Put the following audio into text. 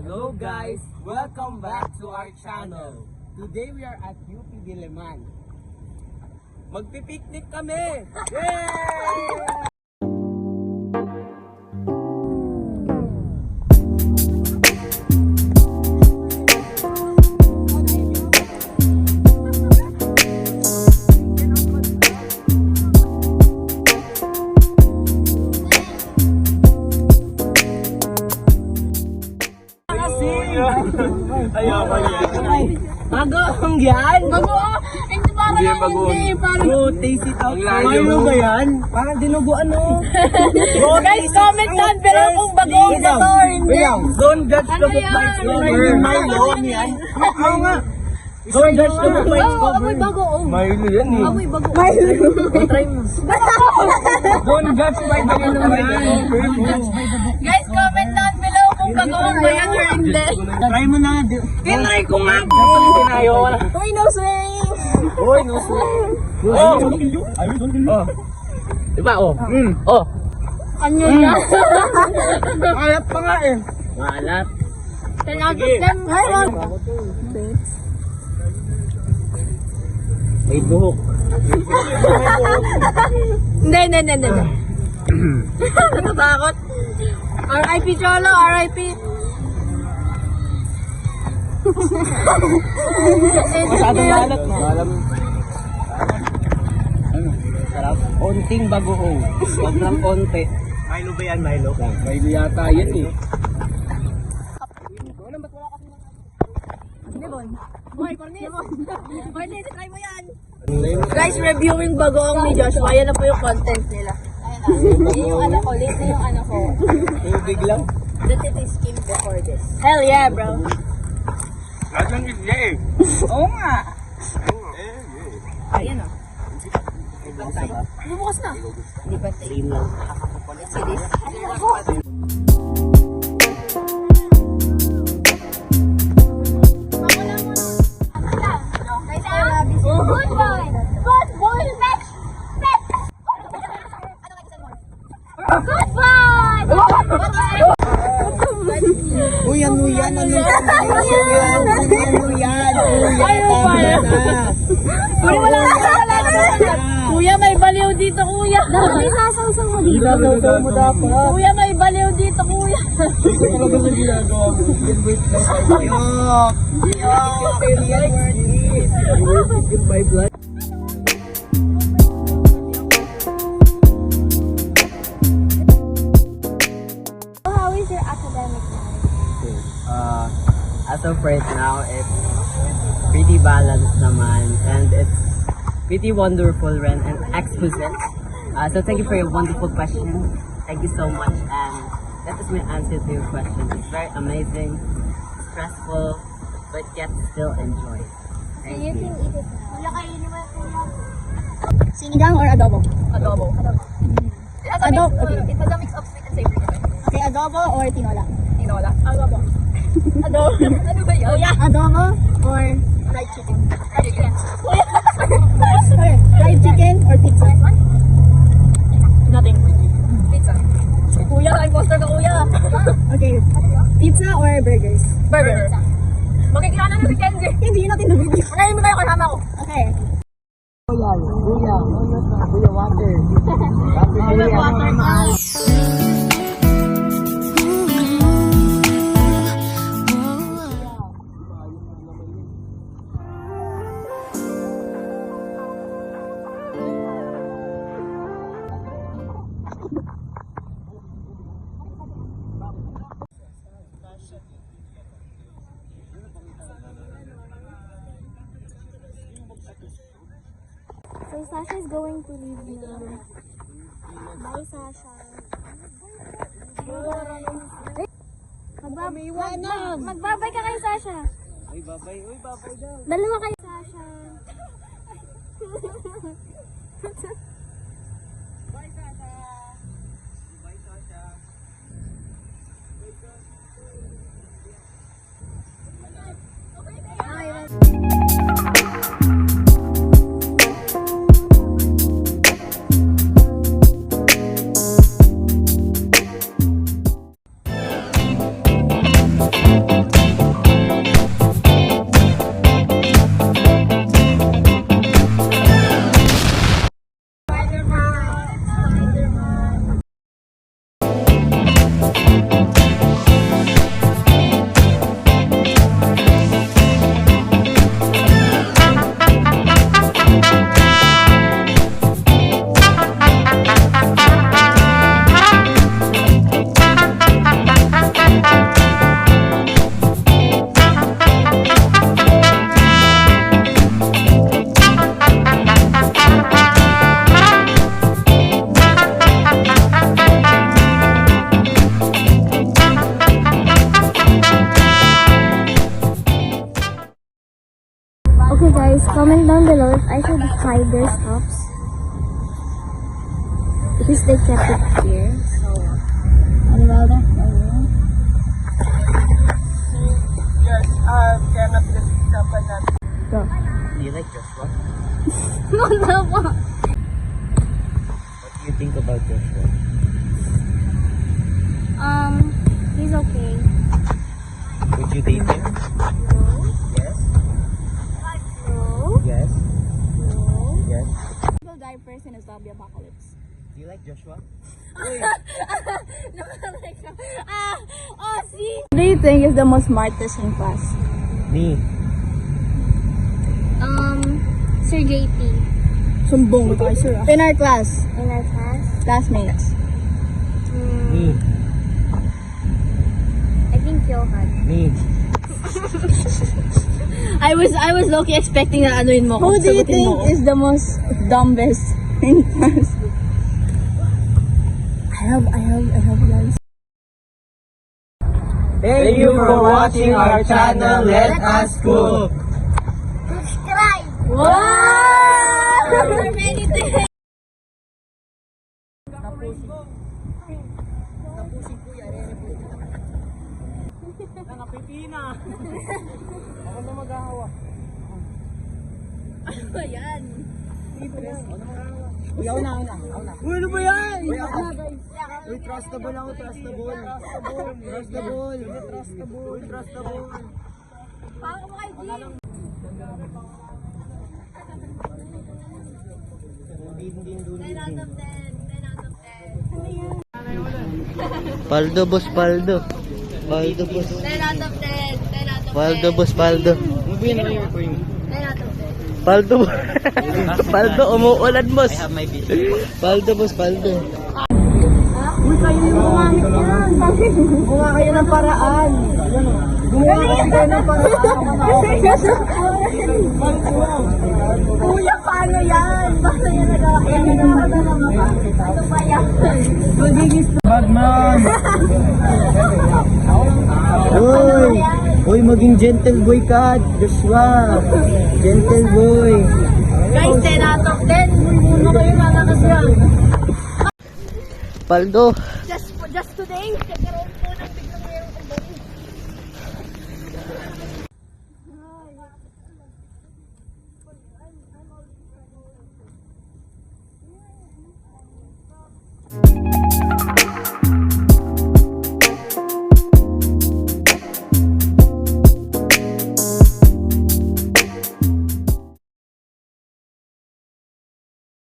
Hello guys! Welcome back to our channel. Today we are at UP Diliman. Magpipiknik kami! Yay! Bagoong yan? Bagoong? Hindi parang Hindi yan bagoong. hindi. Parang... Bro, taste it out. Ang layo. Ano ba yan? Parang dinuguan o. Guys, comment down below kung bagoong na to or hindi. Don't judge the book by its Ano cover. yan? Milo, ano yan? Oo nga. Don't judge the book by its Oo, cover. amoy bagoong. Milo yan eh. Amoy bagoong. Try mo. Don't judge by the book by the cover. Guys, comment down below kung bagoong ba yan or hindi. Try mo na. Tinry ko nga. Tinayo ka na. Uy, no swing! Uy, no sweat. Oh! Oh. Diba, oh? Oh. Ano na? Maalat pa nga eh. Maalat. Tinagot them. Hi, Mom. May buhok. Hindi. Natatakot. R.I.P. Cholo, R.I.P. Masyadong maalat no? Alam mo. Ano? Sarap. Konting bagoong. Huwag lang konti. Milo ba yan, Milo? Milo yata yan eh. Try mo yan. Guys, reviewing bagoong ni Joshua. Yan na po yung content nila. Yun yung ano ko, late na yung ano ko. Tubig lang. The titi skin before this. Hell yeah, bro. Lahat lang isya eh. Oo nga. Ayan o. Bumukas na. Hindi ba tayo? Clean lang. Let's see this. Good boy! Good boy! Next! Next! Good boy! Uy, ano yan? Ano yan? Ano yan? Uy, wala na. Kuya, may baliw dito, kuya. May sasawsaw mo dito. Sasawsaw mo dapat. Kuya, may baliw dito, kuya. Talaga sa ginagawa mo. Goodbye, blood. How is your academic life? As of right now, it's pretty balanced naman, and it's pretty wonderful and exquisite. So thank you for your wonderful question. Thank you so much, and that is my answer to your question. It's very amazing, stressful, but yet still enjoy. Thank you. Wala kayo ni Sinigang or adobo? Adobo. Adobo. Okay. It has a mix of sweet and savory. Okay, adobo or tinola? Tinola. Adobo. Adobo. Ano ba yun? Kuya, adobo or fried chicken? Chicken. Okay, fried chicken or pizza? Nothing. Pizza. Kuya, imposter ka kuya. Okay, pizza or burgers? Burger. Makikilala na si Kenzie. Hindi natin na video. Ngayon mo tayo kasama ko. Okay. Kuya, water. So Sasha is going to leave now. Bye, Sasha. Magbabay ka kay Sasha. Uy, babay daw. Dalawa kay Sasha. Bye, Sasha. Bye, Sasha. Bye. Comment down below if I should hide their stuffs. Because they kept it here. So, ano ba ito? Yes, kaya nga pinag-usapan natin. Go. Do you like Joshua? Ano po? What do you think about Joshua? He's okay. Would you date him? Yes? No. Yes? No. Yes? Single diapers in a zombie apocalypse. Do you like Joshua? Who do you think is the most smartest in class? Me. Sir JP. Sumbong ka, sir. In our class, In our class. classmates. Me. I think Johan. Me. I was low-key expecting na anuin mo. Who do you sagutin think mo. is the most dumbest in class? I have guys. Thank you for watching our channel. Let us cook. Subscribe! Wow! There are many things. Uy, ako na. Uy, ano ba yan? Uy, trustable ako, trustable. Trustable. Paldo, boss, paldo. Paldo, boss. 10 out of 10. 10 out of 10. Paldo, boss, paldo. 10 out of 10. Paldo, paldo, umuulan, boss. Paldo, boss, paldo. Gumawa kayo ng paraan. Kuya, paano yan? Paano yan nagawa? Ano ba yan? Bagman! Uy, maging gentle boy ka, Joshua. Gentle boy. Guys, 10 out of 10. Muna kayo nalakas yan. Paldo. Just today, nagkaroon po ng biglang mayroong kumbaling.